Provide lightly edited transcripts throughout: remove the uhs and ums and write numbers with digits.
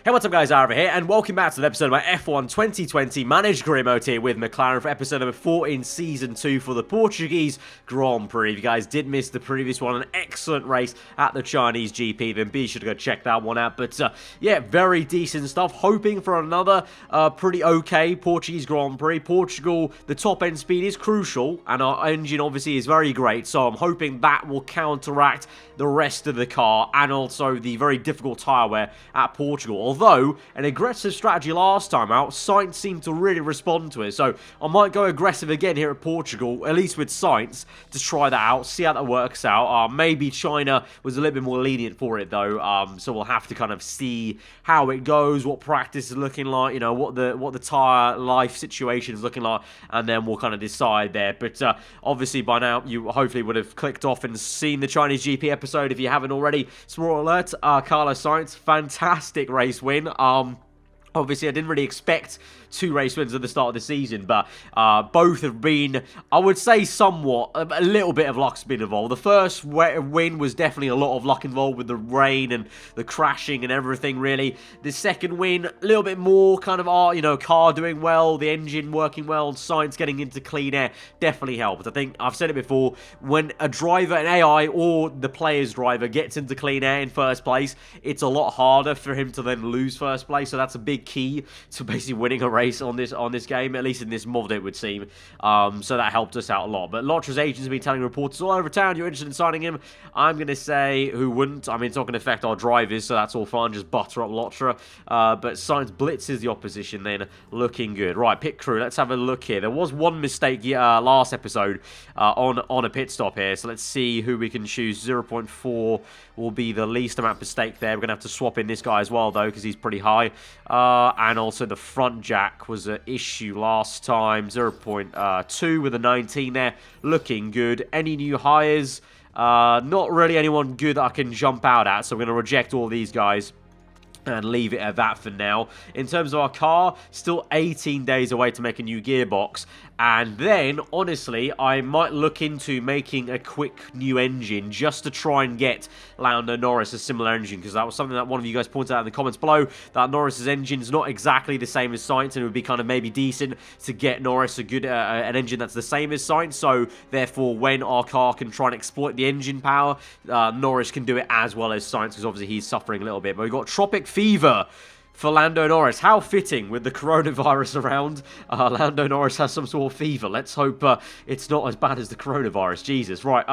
Hey, what's up guys, aarava here, and welcome back to the episode of my F1 2020 Managed Career Mode here with McLaren for episode number 4 in Season 2 for the Portuguese Grand Prix. If you guys did miss the previous one, an excellent race at the Chinese GP, then be sure to go check that one out. But yeah, very decent stuff. Hoping for another pretty okay Portuguese Grand Prix. Portugal, the top end speed is crucial, and our engine obviously is very great, so I'm hoping that will counteract the rest of the car and also the very difficult tyre wear at Portugal. Although, an aggressive strategy last time out, Sainz seemed to really respond to it. So, I might go aggressive again here at Portugal, at least with Sainz, to try that out, see how that works out. Maybe China was a little bit more lenient for it, though. So, we'll have to kind of see how it goes, what practice is looking like, you know, what the tyre life situation is looking like, and then we'll kind of decide there. But, obviously, by now, you hopefully would have clicked off and seen the Chinese GP episode if you haven't already. Spoiler alert, Carlos Sainz, fantastic race win. Obviously, I didn't really expect 2 race wins at the start of the season, but both have been, I would say, somewhat, a little bit of luck's been involved. The first win was definitely a lot of luck involved with the rain and the crashing and everything, really. The second win, a little bit more kind of, you know, car doing well, the engine working well, Sainz getting into clean air definitely helped. I think, I've said it before, when a driver, an AI, or the player's driver gets into clean air in first place, it's a lot harder for him to then lose first place, so that's a big key to basically winning a race on this game, at least in this mod it would seem. So that helped us out a lot. But Lotra's agents have been telling reporters all over town you're interested in signing him. I'm going to say who wouldn't. I mean, it's not going to affect our drivers, so that's all fine. Just butter up Lotra. But Sainz blitzes the opposition then, looking good. Right, pit crew, let's have a look here. There was one mistake last episode on a pit stop here, so let's see who we can choose. 0.4 will be the least amount of mistake there. We're going to have to swap in this guy as well, though, because he's pretty high. And also the front jack was an issue last time. 0.2 with a 19 there. Looking good. Any new hires? Not really anyone good that I can jump out at, so we're going to reject all these guys and leave it at that for now. In terms of our car, still 18 days away to make a new gearbox. And then, honestly, I might look into making a quick new engine just to try and get Lando Norris a similar engine, because that was something that one of you guys pointed out in the comments below, that Norris's engine is not exactly the same as Sainz, and it would be kind of maybe decent to get Norris a good an engine that's the same as Sainz. So, therefore, when our car can try and exploit the engine power, Norris can do it as well as Sainz, because obviously he's suffering a little bit. But we've got Tropic Fever for Lando Norris. How fitting with the coronavirus around. Lando Norris has some sort of fever. Let's hope it's not as bad as the coronavirus. Jesus. Right,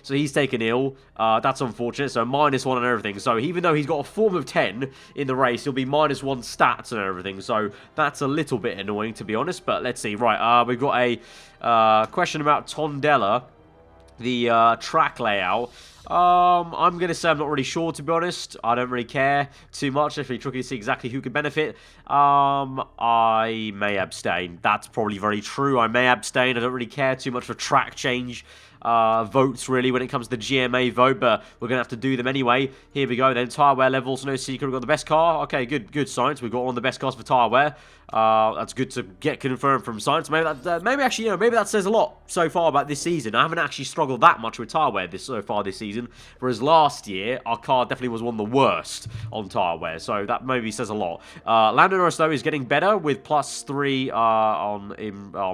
so he's taken ill. That's unfortunate. So -1 on everything. So even though he's got a form of 10 in the race, he'll be -1 stats and everything. So that's a little bit annoying, to be honest. But let's see. Right, we've got a question about Tondela, the track layout. I'm going to say I'm not really sure, to be honest. I don't really care too much. It's really tricky to see exactly who could benefit. I may abstain. That's probably very true. I may abstain. I don't really care too much for track change votes, really, when it comes to the GMA vote, but we're going to have to do them anyway. Here we go, then. Tyre wear levels, no secret. We've got the best car. Okay, good Sainz. We've got one of the best cars for tyre wear. That's good to get confirmed from Sainz. Maybe actually, you know, maybe that says a lot so far about this season. I haven't actually struggled that much with tyre wear so far this season, whereas last year, our car definitely was one of the worst on tyre wear, so that maybe says a lot. Lando Norris, though, is getting better with +3 on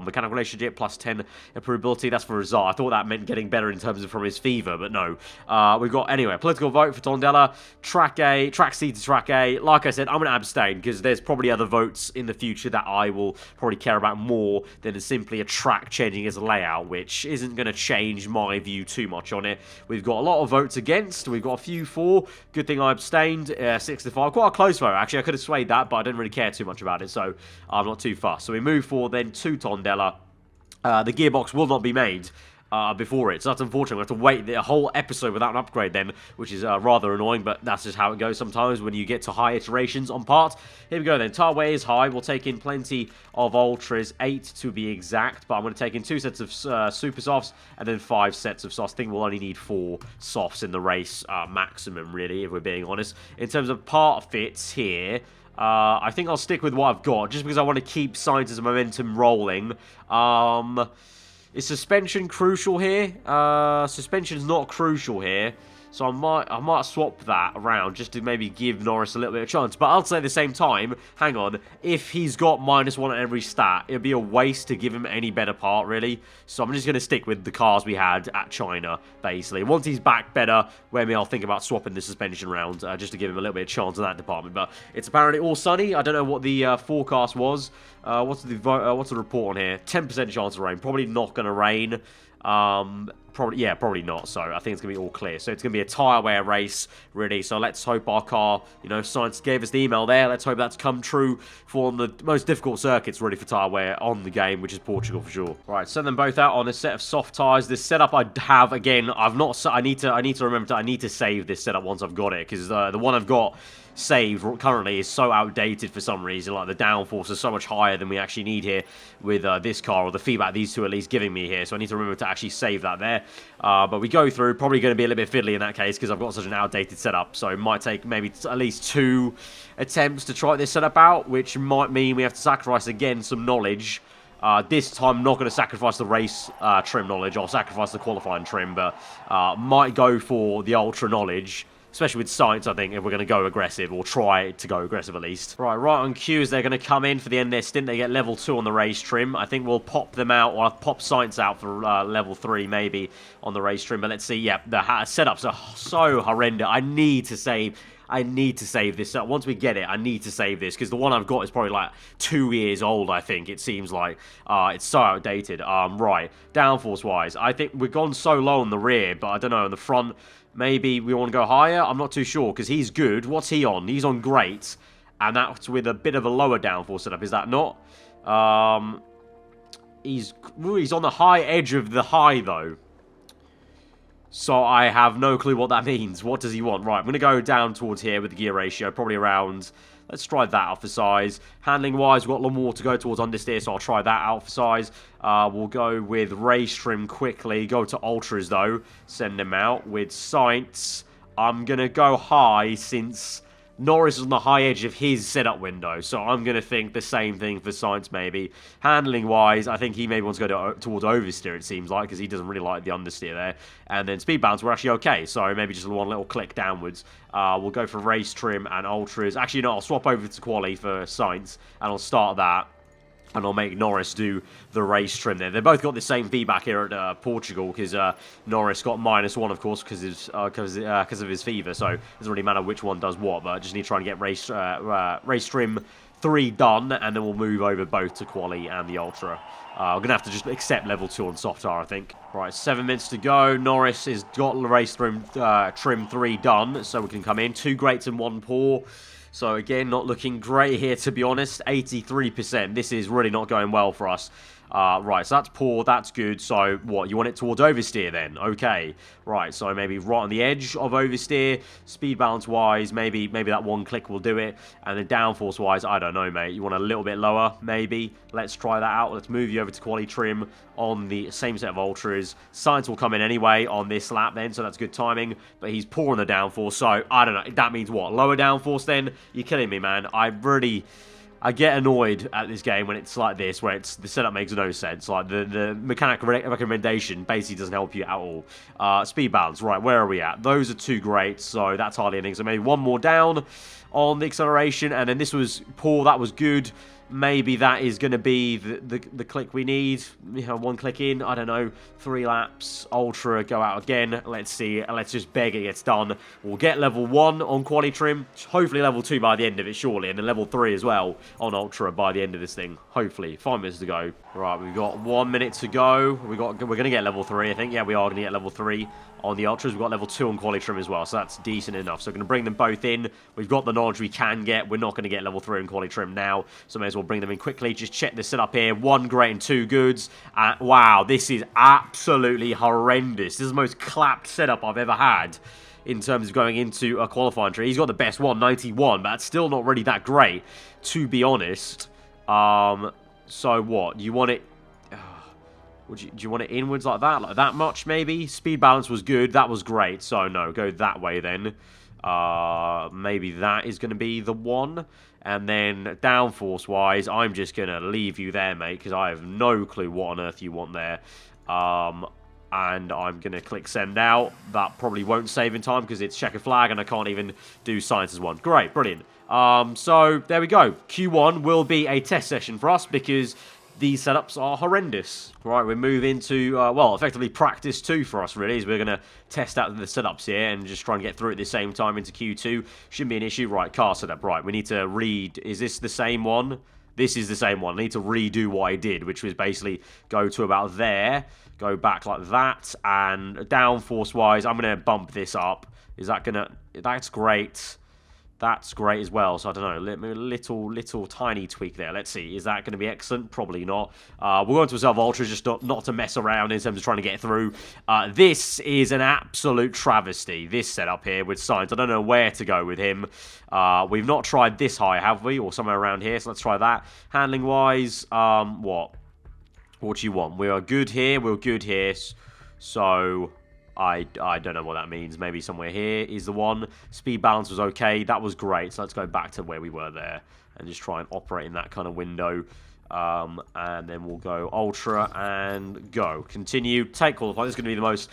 mechanical relationship, +10 improvability. That's for result. I thought that meant getting better in terms of from his fever, but no. We've got, anyway, political vote for Tondela, track A, track C to track A. Like I said, I'm going to abstain, because there's probably other votes in the future that I will probably care about more than simply a track changing as a layout, which isn't going to change my view too much on it. We've got a lot of votes against. We've got a few for. Good thing I abstained. 6 to 5. Quite a close vote, actually. I could have swayed that, but I didn't really care too much about it, so I'm not too fussed. So we move forward then to Tondela. The gearbox will not be made before it, so that's unfortunate. We have to wait the whole episode without an upgrade then, which is rather annoying, but that's just how it goes sometimes when you get to high iterations on parts. Here we go then. Tyre wear is high. We'll take in plenty of ultras, 8 to be exact, but I'm going to take in 2 sets of super softs and then 5 sets of softs. I think we'll only need 4 softs in the race maximum, really, if we're being honest. In terms of part fits here, I think I'll stick with what I've got, just because I want to keep Sainz's momentum rolling. Is suspension crucial here? Suspension's not crucial here. So I might swap that around just to maybe give Norris a little bit of chance. But I'll say at the same time, hang on, if he's got -1 on every stat, it'd be a waste to give him any better part, really. So I'm just going to stick with the cars we had at China, basically. Once he's back better, maybe I'll think about swapping the suspension round just to give him a little bit of chance in that department. But it's apparently all sunny. I don't know what the forecast was. What's the report on here? 10% chance of rain. Probably not going to rain. Probably not. So I think it's going to be all clear. So it's going to be a tyre wear race, really. So let's hope our car, Sainz gave us the email there. Let's hope that's come true for one of the most difficult circuits, really, for tyre wear on the game, which is Portugal for sure. Right, send them both out on a set of soft tyres. This setup I have, again, I need to remember, I need to save this setup once I've got it, because the one I've got saved currently is so outdated for some reason. Like, the downforce is so much higher than we actually need here with this car, or the feedback these two at least giving me here. So I need to remember to actually save that there. But we go through, probably going to be a little bit fiddly in that case because I've got such an outdated setup. So it might take maybe at least 2 attempts to try this setup out, which might mean we have to sacrifice again some knowledge. This time, I'm not going to sacrifice the race trim knowledge. I'll sacrifice the qualifying trim, but might go for the ultra knowledge. Especially with Sainz, I think, if we're going to go aggressive, or try to go aggressive at least. Right on cue as they're going to come in for the end of their stint. They get level 2 on the race trim. I think we'll pop them out, or I'll pop Sainz out for level 3 maybe on the race trim. But let's see, yeah, the setups are so horrendous. I need to save this. Once we get it, I need to save this, because the one I've got is probably like 2 years old, I think. It seems like it's so outdated. Right, downforce-wise, I think we've gone so low on the rear, but I don't know, on the front, maybe we want to go higher? I'm not too sure, because he's good. What's he on? He's on great, and that's with a bit of a lower downforce setup, is that not? He's on the high edge of the high, though. So I have no clue what that means. What does he want? Right, I'm going to go down towards here with the gear ratio, probably around... Let's try that out for size. Handling-wise, we've got a lot more to go towards understeer, so I'll try that out for size. We'll go with race trim quickly. Go to ultras, though. Send them out. With Sainz, I'm going to go high since Norris is on the high edge of his setup window. So I'm going to think the same thing for Sainz, maybe. Handling-wise, I think he maybe wants to go towards oversteer, it seems like, because he doesn't really like the understeer there. And then speed balance, we're actually okay. So maybe just one little click downwards. We'll go for race trim and ultras. Actually, no, I'll swap over to quali for Sainz, and I'll start that. And I'll make Norris do the race trim there. They both got the same feedback here at Portugal, because Norris got -1, of course, because of his fever. So it doesn't really matter which one does what, but I just need to try and get race trim 3 done, and then we'll move over both to quali and the ultra. I'm going to have to just accept level 2 on soft tyre, I think. Right, 7 minutes to go. Norris has got the race trim 3 done, so we can come in. 2 greats and 1 poor. So again, not looking great here, to be honest. 83%. This is really not going well for us. Right, so that's poor, that's good. So what, you want it towards oversteer then? Okay. Right, so maybe right on the edge of oversteer. Speed balance wise, maybe that 1 click will do it. And then downforce wise, I don't know, mate. You want a little bit lower, maybe. Let's try that out. Let's move you over to quali trim on the same set of ultras. Sainz will come in anyway on this lap then, so that's good timing. But he's poor on the downforce, so I don't know. That means what? Lower downforce then? You're killing me, man. I get annoyed at this game when it's like this, where the setup makes no sense. Like, the mechanic recommendation basically doesn't help you at all. Speed balance, right, where are we at? Those are 2 greats, so that's hardly anything. So maybe 1 more down on the acceleration, and then this was poor, that was good. Maybe that is going to be the click we need. 1 click in, I don't know. 3 laps, ultra, go out again. Let's see, let's just beg it gets done. We'll get level 1 on quali trim. Hopefully level 2 by the end of it, surely. And then level 3 as well on ultra by the end of this thing. Hopefully. 5 minutes to go. Right, we've got 1 minute to go. We're going to get level 3, I think. Yeah, we are going to get level 3 on the ultras. We've got level 2 on quali trim as well, so that's decent enough. So we're going to bring them both in. We've got the knowledge we can get. We're not going to get level 3 on quali trim now, so may as well bring them in quickly. Just check this setup here. 1 great and 2 goods. Wow, this is absolutely horrendous. This is the most clapped setup I've ever had in terms of going into a qualifying tree. He's got the best one, 91, but that's still not really that great, to be honest. So what? You want it... do you want it inwards like that much, maybe? Speed balance was good. That was great. So, no, go that way then. Maybe that is going to be the one. And then, downforce-wise, I'm just going to leave you there, mate, because I have no clue what on earth you want there. and I'm going to click send out. That probably won't save in time because it's checker flag and I can't even do Sainz's one. Great, brilliant. So there we go. Q1 will be a test session for us because these setups are horrendous. Right, we move into, well, effectively practice 2 for us, really, as we're going to test out the setups here and just try and get through at the same time into Q2. Shouldn't be an issue. Right, car setup. Right, we need to read. Is this the same one? This is the same one. I need to redo what I did, which was basically go to about there, go back like that, and downforce-wise, I'm going to bump this up. Is that going to... That's great. That's great as well. So, I don't know, little tiny tweak there. Let's see. Is that going to be excellent? Probably not. We're going to Reserve Ultra just not to mess around in terms of trying to get through. This is an absolute travesty, this setup here with Sainz. I don't know where to go with him. We've not tried this high, have we? Or somewhere around here. So, let's try that. Handling-wise, what? What do you want? We are good here. We're good here. So... I don't know what that means. Maybe somewhere here is the one. Speed balance was okay. That was great. So let's go back to where we were there and just try and operate in that kind of window. And then we'll go Ultra and go. Continue. Take qualify. This is going to be the most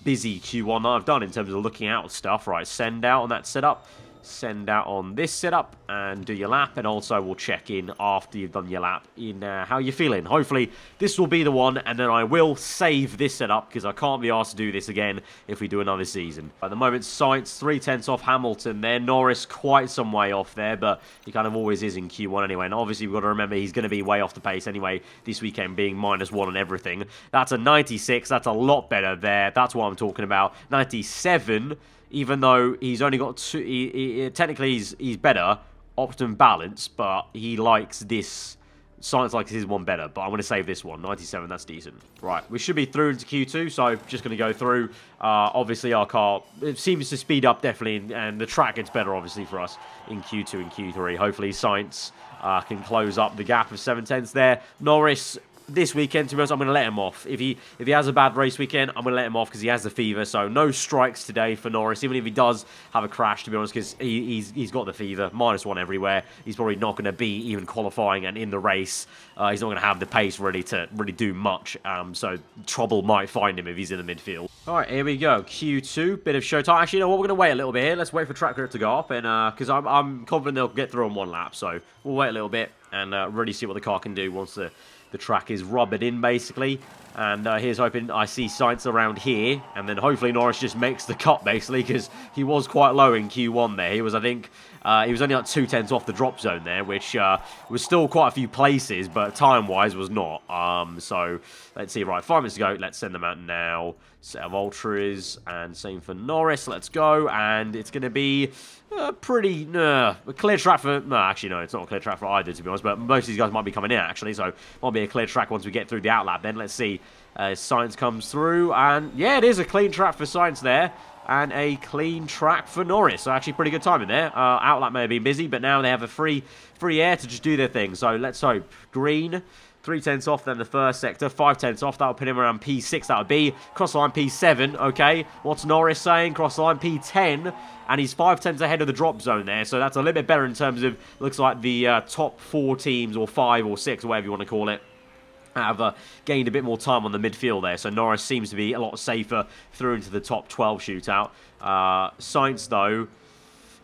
busy Q1 that I've done in terms of looking out stuff. Right, send out on that setup. Send out on this setup and do your lap, and also we'll check in after you've done your lap in how you're feeling. Hopefully this will be the one, and then I will save this setup because I can't be asked to do this again if we do another season. At the moment, Sainz 3/10 off Hamilton there. Norris quite some way off there, but he kind of always is in Q1 anyway, and obviously we've got to remember he's going to be way off the pace anyway this weekend, being -1 and everything. That's a 96. That's a lot better there. That's what I'm talking about. 97. Even though he's only got 2... technically, he's better. Optimum balance, but he likes this... Sainz likes his one better, but I'm going to save this one. 97, that's decent. Right, we should be through into Q2, so just going to go through. Obviously, our car it seems to speed up, definitely, and the track gets better, obviously, for us in Q2 and Q3. Hopefully, Sainz can close up the gap of 7/10 there. Norris... This weekend, to be honest, I'm going to let him off. If he has a bad race weekend, I'm going to let him off because he has the fever. So no strikes today for Norris, even if he does have a crash, to be honest, because he's got the fever. -1 everywhere. He's probably not going to be even qualifying and in the race. He's not going to have the pace really to do much. So trouble might find him if he's in the midfield. All right, here we go. Q2, bit of showtime. Actually, you know what? We're going to wait a little bit here. Let's wait for track grip to go up, and because I'm confident they'll get through on one lap. So we'll wait a little bit and really see what the car can do once the track is rubbered in, basically. And here's hoping I see Sainz around here. And then hopefully Norris just makes the cut, basically, because he was quite low in Q1 there. He was, I think, he was only like 2/10 off the drop zone there, which was still quite a few places, but time-wise was not. So let's see. Right, 5 minutes to go. Let's send them out now. Set of Ultras, and same for Norris. Let's go. And it's going to be pretty... a clear track for... No, actually, no, it's not a clear track for either, to be honest. But most of these guys might be coming in, actually. So might be a clear track once we get through the outlap. Then let's see. Sainz comes through. And yeah, it is a clean track for Sainz there. And a clean track for Norris. So actually pretty good timing there. Outlap may have been busy, but now they have a free air to just do their thing. So let's hope. Green... 3/10 off, then the first sector. 5/10 off. That'll put him around P6. That would be cross line P7. Okay. What's Norris saying? Cross line P10. And he's 5/10 ahead of the drop zone there. So that's a little bit better in terms of, looks like the top 4 teams, or 5 or 6, or whatever you want to call it, have gained a bit more time on the midfield there. So Norris seems to be a lot safer through into the top 12 shootout. Sainz, though,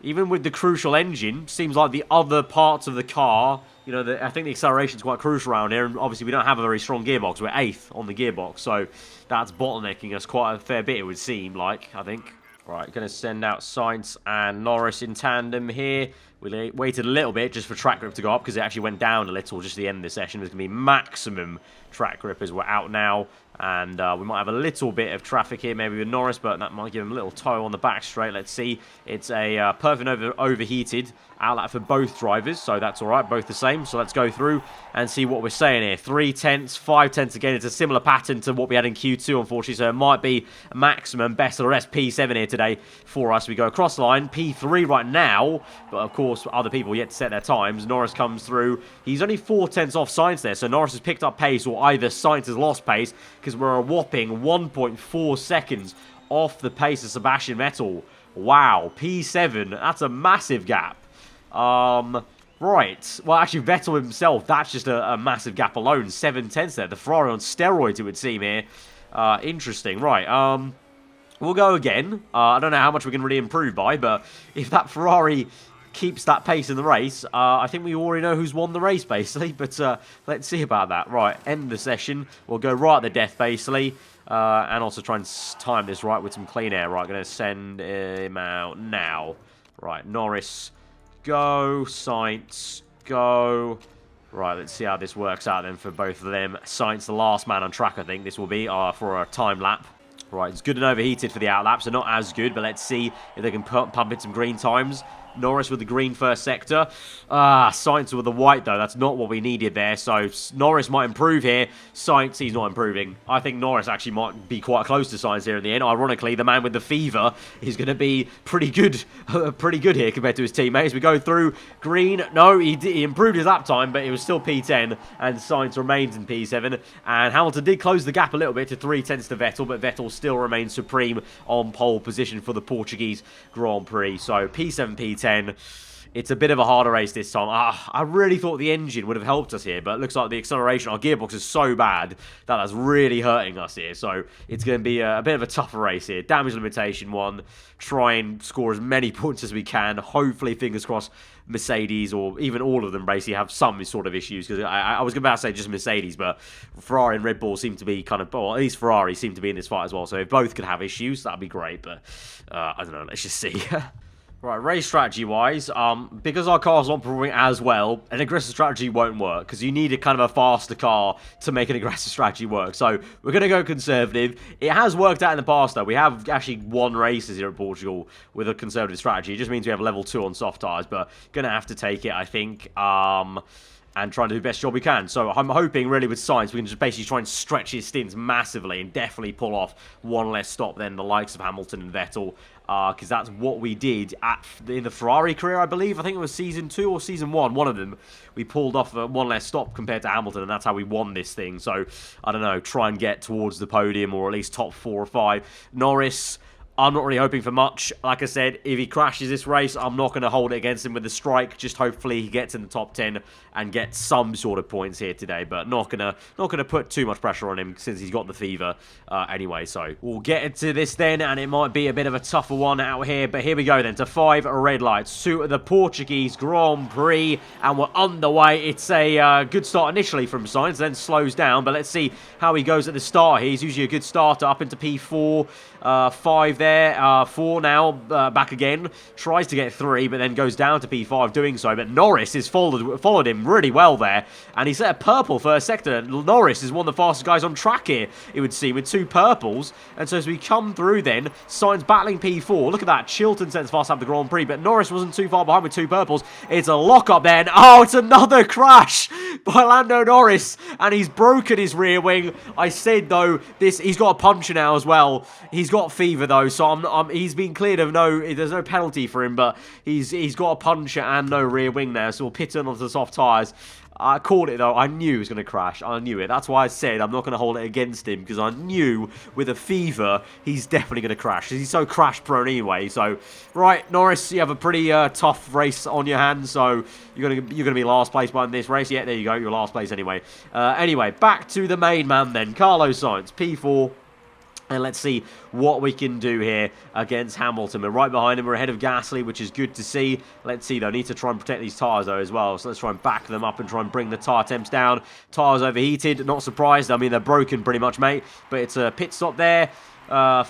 even with the crucial engine, seems like the other parts of the car, you know, I think the acceleration is quite crucial around here. And obviously, we don't have a very strong gearbox. We're 8th on the gearbox. So that's bottlenecking us quite a fair bit, it would seem like, I think. Right, going to send out Sainz and Norris in tandem here. We waited a little bit just for track grip to go up because it actually went down a little just at the end of the session. There's going to be maximum track grip as we're out now. And we might have a little bit of traffic here maybe with Norris, but that might give him a little toe on the back straight. Let's see. It's a perfect overheated outlet for both drivers, so that's all right, both the same. So let's go through and see what we're saying here. 3/10, 5/10 again. It's a similar pattern to what we had in Q2, unfortunately, so it might be a maximum best of the rest. P7 here today for us. We go across line, P3 right now, but of course, other people yet to set their times. Norris comes through. He's only 4/10 off Sainz there, so Norris has picked up pace, or either Sainz has lost pace, because we're a whopping 1.4 seconds off the pace of Sebastian Vettel. Wow, P7, that's a massive gap. Right, well actually Vettel himself, that's just a massive gap alone. 7/10 there, the Ferrari on steroids it would seem here. Interesting. Right, we'll go again. I don't know how much we can really improve by, but if that Ferrari keeps that pace in the race, I think we already know who's won the race, basically. But let's see about that. Right, end the session. We'll go right at the death, basically. And also try and time this right with some clean air. Right, going to send him out now. Right, Norris, go. Sainz, go. Right, let's see how this works out then for both of them. Sainz, the last man on track, I think this will be for a time lap. Right, it's good and overheated for the outlap, so not as good, but let's see if they can pump in some green times. Norris with the green first sector. Sainz with the white, though. That's not what we needed there. So Norris might improve here. Sainz, he's not improving. I think Norris actually might be quite close to Sainz here in the end. Ironically, the man with the fever is going to be pretty good here compared to his teammates. We go through green. No, he improved his lap time, but it was still P10, and Sainz remains in P7. And Hamilton did close the gap a little bit to 3/10 to Vettel, but Vettel still remains supreme on pole position for the Portuguese Grand Prix. So P7, P10. It's a bit of a harder race this time. I really thought the engine would have helped us here, but it looks like the acceleration, our gearbox is so bad that that's really hurting us here. So it's going to be a bit of a tougher race here. Damage limitation 1. Try and score as many points as we can. Hopefully, fingers crossed, Mercedes or even all of them basically have some sort of issues. Because I was about to say just Mercedes, but Ferrari and Red Bull seem to be kind of, well, at least Ferrari seem to be in this fight as well. So if both could have issues, that'd be great. But I don't know. Let's just see. Right, race strategy-wise, because our car's not performing as well, an aggressive strategy won't work, because you need a kind of a faster car to make an aggressive strategy work. So, we're going to go conservative. It has worked out in the past, though. We have actually won races here at Portugal with a conservative strategy. It just means we have level 2 on soft tyres, but going to have to take it, I think. And trying to do the best job we can. So I'm hoping, really, with Sainz, we can just basically try and stretch his stints massively and definitely pull off one less stop than the likes of Hamilton and Vettel, because that's what we did in the Ferrari career, I believe. I think it was Season 2 or Season 1, one of them. We pulled off one less stop compared to Hamilton, and that's how we won this thing. So, I don't know, try and get towards the podium or at least top 4 or 5. Norris, I'm not really hoping for much. Like I said, if he crashes this race, I'm not going to hold it against him with a strike. Just hopefully he gets in the top 10 and gets some sort of points here today. But not gonna put too much pressure on him since he's got the fever anyway. So we'll get into this then, and it might be a bit of a tougher one out here. But here we go then to 5 red lights to the Portuguese Grand Prix, and we're underway. It's a good start initially from Sainz, then slows down. But let's see how he goes at the start here. He's usually a good starter up into P4, 5 there, 4 now, back again. Tries to get 3, but then goes down to P5 doing so. But Norris has followed him really well there, and he's at a purple first sector. Norris is one of the fastest guys on track here, it would seem, with 2 purples. And so as we come through then, Sainz battling P4. Look at that, Chilton sends fast up the Grand Prix, but Norris wasn't too far behind with 2 purples. It's a lock-up then. Oh, it's another crash by Lando Norris, and he's broken his rear wing. I said, though, he's got a puncture now as well. He's got fever, though, so he's been cleared of there's no penalty for him, but he's got a puncture and no rear wing there, so we'll pit in onto the soft tyres. I called it, though. I knew he was going to crash. I knew it. That's why I said I'm not going to hold it against him, because I knew with a fever, he's definitely going to crash. He's so crash-prone anyway. So, right, Norris, you have a pretty tough race on your hands, so you're going to be last place by this race. Yeah, there you go. You're last place anyway. Anyway, back to the main man then. Carlos Sainz, P4. And let's see what we can do here against Hamilton. We're right behind him. We're ahead of Gasly, which is good to see. Let's see, though. Need to try and protect these tyres, though, as well. So let's try and back them up and try and bring the tyre temps down. Tyres overheated. Not surprised. I mean, they're broken pretty much, mate. But it's a pit stop there.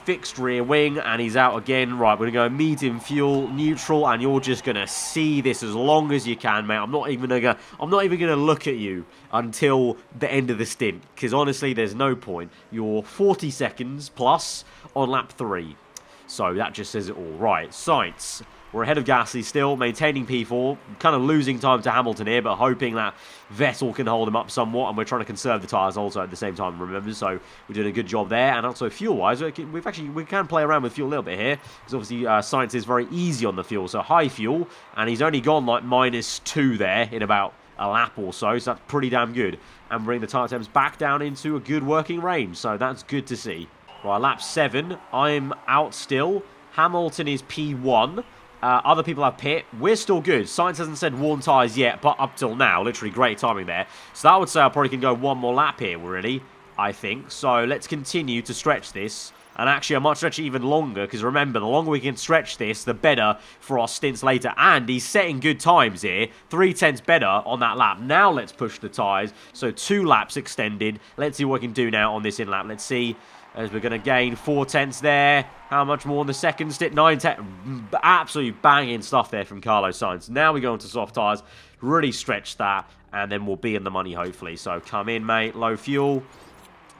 Fixed rear wing, and he's out again. Right, we're going to go medium fuel, neutral, and you're just going to see this as long as you can, mate. I'm not even going to look at you until the end of the stint, because honestly, there's no point. You're 40 seconds plus on lap 3. So that just says it all. Right, Sainz. We're ahead of Gasly still, maintaining P4. Kind of losing time to Hamilton here, but hoping that Vettel can hold him up somewhat. And we're trying to conserve the tyres also at the same time, remember. So we're doing a good job there. And also fuel-wise, we can play around with fuel a little bit here. Because obviously Sainz is very easy on the fuel. So high fuel. And he's only gone like -2 there in about a lap or so. So that's pretty damn good. And bring the tyre temps back down into a good working range. So that's good to see. Right, lap 7. I'm out still. Hamilton is P1. Other people have pit. We're still good. Sainz hasn't said worn tyres yet, but up till now, literally great timing there. So that would say I probably can go one more lap here, really. I think. So let's continue to stretch this. And actually, I might stretch it even longer, because remember, the longer we can stretch this, the better for our stints later. And he's setting good times here. 3/10 better on that lap. Now let's push the tyres. So 2 laps extended. Let's see what we can do now on this in-lap. Let's see, as we're going to gain 4/10 there. How much more in the second stint? 9/10. Absolutely banging stuff there from Carlos Sainz. Now we go into soft tyres. Really stretch that, and then we'll be in the money, hopefully. So come in, mate. Low fuel.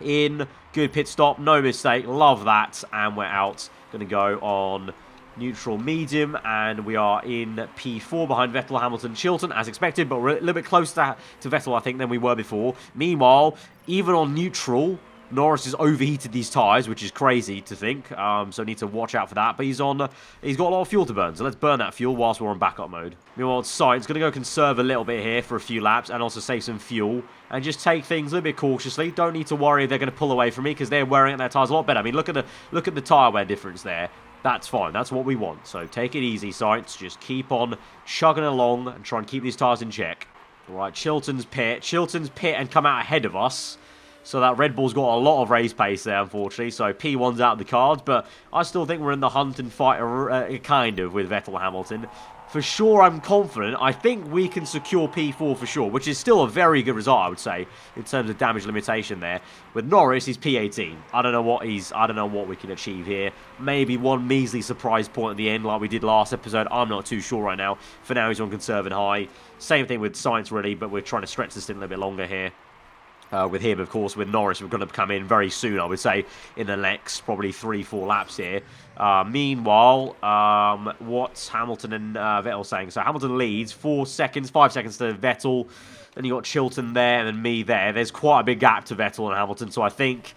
In. Good pit stop. No mistake. Love that. And we're out. Going to go on neutral medium. And we are in P4 behind Vettel, Hamilton, Chilton, as expected. But we're a little bit closer to Vettel, I think, than we were before. Meanwhile, even on neutral, Norris has overheated these tyres, which is crazy to think. So need to watch out for that. But he's got a lot of fuel to burn. So let's burn that fuel whilst we're on backup mode. Meanwhile, Sainz going to go conserve a little bit here for a few laps and also save some fuel. And just take things a little bit cautiously. Don't need to worry if they're going to pull away from me, because they're wearing their tyres a lot better. I mean, look at the tyre wear difference there. That's fine. That's what we want. So take it easy, Sainz. Just keep on chugging along and try and keep these tyres in check. All right, Chilton's pit and come out ahead of us. So that Red Bull's got a lot of race pace there, unfortunately. So P1's out of the cards, but I still think we're in the hunt and fight, kind of, with Vettel Hamilton. For sure, I'm confident. I think we can secure P4 for sure, which is still a very good result, I would say, in terms of damage limitation there. With Norris, he's P18. I don't know what we can achieve here. Maybe one measly surprise point at the end, like we did last episode. I'm not too sure right now. For now, he's on conserve and high. Same thing with Sainz, really, but we're trying to stretch this in a little bit longer here. With him, of course, with Norris, we're going to come in very soon, I would say, in the next probably 3-4 laps here. Meanwhile, what's Hamilton and Vettel saying? So Hamilton leads 5 seconds to Vettel. Then you got Chilton there and then me there. There's quite a big gap to Vettel and Hamilton, so I think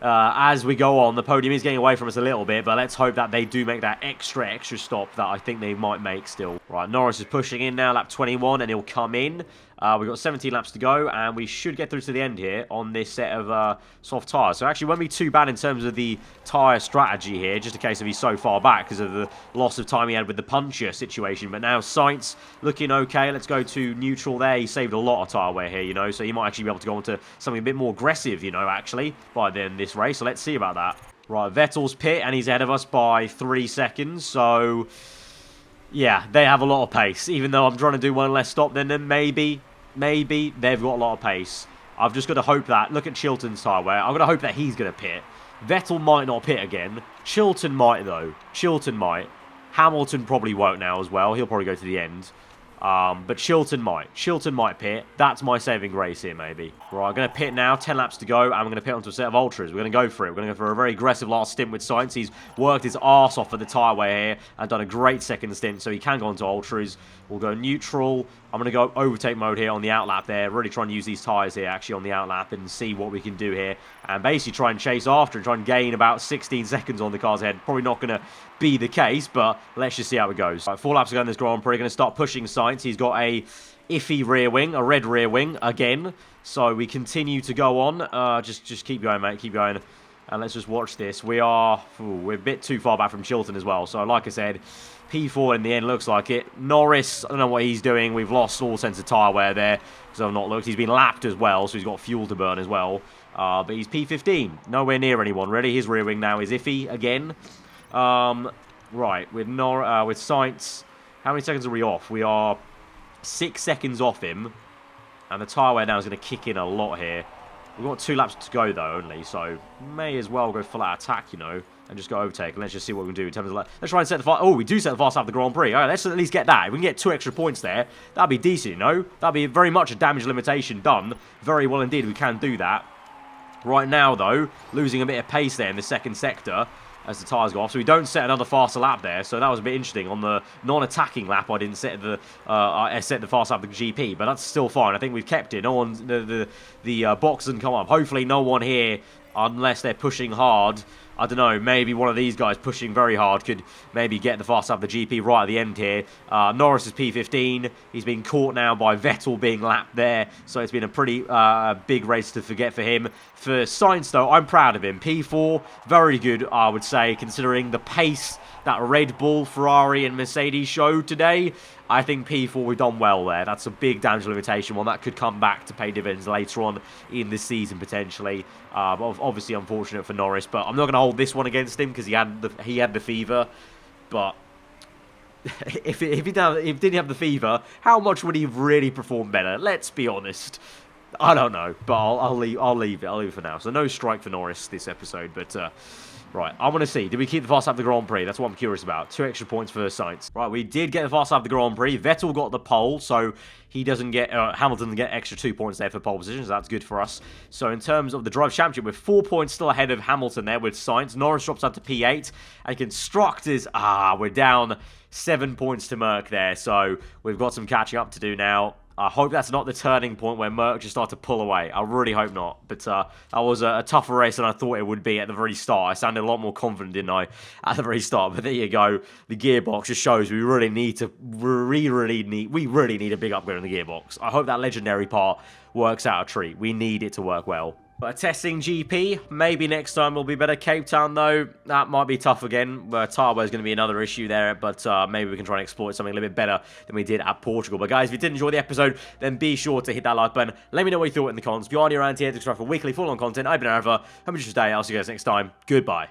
as we go on, the podium is getting away from us a little bit, but let's hope that they do make that extra stop that I think they might make still. Right, Norris is pushing in now, lap 21, and he'll come in. We've got 17 laps to go, and we should get through to the end here on this set of soft tyres. So actually, won't be too bad in terms of the tyre strategy here, just in case if he's so far back because of the loss of time he had with the puncture situation. But now Sainz looking okay. Let's go to neutral there. He saved a lot of tyre wear here, you know, so he might actually be able to go into something a bit more aggressive, you know, actually, by the end of this race. So let's see about that. Right, Vettel's pit, and he's ahead of us by 3 seconds, so yeah, they have a lot of pace. Even though I'm trying to do one less stop than them, maybe they've got a lot of pace. I've just got to hope that, look at Chilton's tyre wear, I've got to hope that he's going to pit. Vettel might not pit again. Chilton might, though. Chilton might. Hamilton probably won't now as well. He'll probably go to the end. But Chilton might. Chilton might pit. That's my saving grace here, maybe. Right, I'm going to pit now. 10 laps to go, and we're going to pit onto a set of ultras. We're going to go for it. We're going to go for a very aggressive last stint with Sainz. He's worked his arse off for the tyre wear here and done a great second stint, so he can go into ultras. We'll go neutral. I'm going to go overtake mode here on the outlap there. Really trying to use these tyres here, actually, on the outlap and see what we can do here. And basically try and chase after and try and gain about 16 seconds on the car's head. Probably not going to be the case, but let's just see how it goes. Right, 4 laps to go in this Grand Prix. Going to start pushing Sainz. He's got a iffy rear wing, a red rear wing again. So we continue to go on. Just keep going, mate. Keep going. And let's just watch this. We're a bit too far back from Chilton as well. So like I said, P4 in the end looks like it. Norris, I don't know what he's doing. We've lost all sense of tyre wear there because I've not looked. He's been lapped as well, so he's got fuel to burn as well. But he's P15. Nowhere near anyone, really. His rear wing now is iffy again. Right, with Sainz, how many seconds are we off? We are 6 seconds off him. And the tyre wear now is going to kick in a lot here. We've got 2 laps to go, though, only. So, may as well go full out attack, you know, and just go overtake. And let's just see what we can do in terms of, let's try and set the fast. Oh, we do set the fast lap of the Grand Prix. All right, let's at least get that. If we can get 2 extra points there, that'd be decent, you know. That'd be very much a damage limitation done. Very well indeed, we can do that. Right now, though, losing a bit of pace there in the second sector as the tyres go off. So we don't set another faster lap there. So that was a bit interesting. On the non-attacking lap, I didn't set I set the fast lap of the GP, but that's still fine. I think we've kept it. No one, the box doesn't come up. Hopefully no one here, unless they're pushing hard. I don't know, maybe one of these guys pushing very hard could maybe get the fast lap of the GP right at the end here. Norris is P15. He's been caught now by Vettel being lapped there, so it's been a pretty big race to forget for him. For Sainz, though, I'm proud of him. P4, very good, I would say, considering the pace that Red Bull, Ferrari, and Mercedes showed today. I think P4, we've done well there. That's a big damage limitation one. That could come back to pay dividends later on in this season, potentially. Obviously, unfortunate for Norris, but I'm not going to hold this one against him because he had the fever. But if he didn't have the fever, how much would he have really performed better? Let's be honest. I don't know, but I'll leave it for now. So no strike for Norris this episode, but right, I want to see. Did we keep the fast lap of the Grand Prix? That's what I'm curious about. 2 extra points for Sainz. Right, we did get the fast lap of the Grand Prix. Vettel got the pole, so he doesn't get Hamilton doesn't get extra 2 points there for pole position, so that's good for us. So in terms of the Drivers' Championship, we're 4 points still ahead of Hamilton there with Sainz. Norris drops out to P8, and Constructors, we're down 7 points to Merc there, so we've got some catching up to do now. I hope that's not the turning point where Merc just started to pull away. I really hope not. But that was a tougher race than I thought it would be at the very start. I sounded a lot more confident, didn't I, at the very start? But there you go. The gearbox just shows we really need a big upgrade on the gearbox. I hope that legendary part works out a treat. We need it to work well. But a testing GP, maybe next time will be better. Cape Town, though, that might be tough again. Tarbo is going to be another issue there, but maybe we can try and exploit something a little bit better than we did at Portugal. But guys, if you did enjoy the episode, then be sure to hit that like button. Let me know what you thought in the comments. If you are new around here to subscribe for weekly full-on content, I've been aarava. Have a good day. I'll see you guys next time. Goodbye.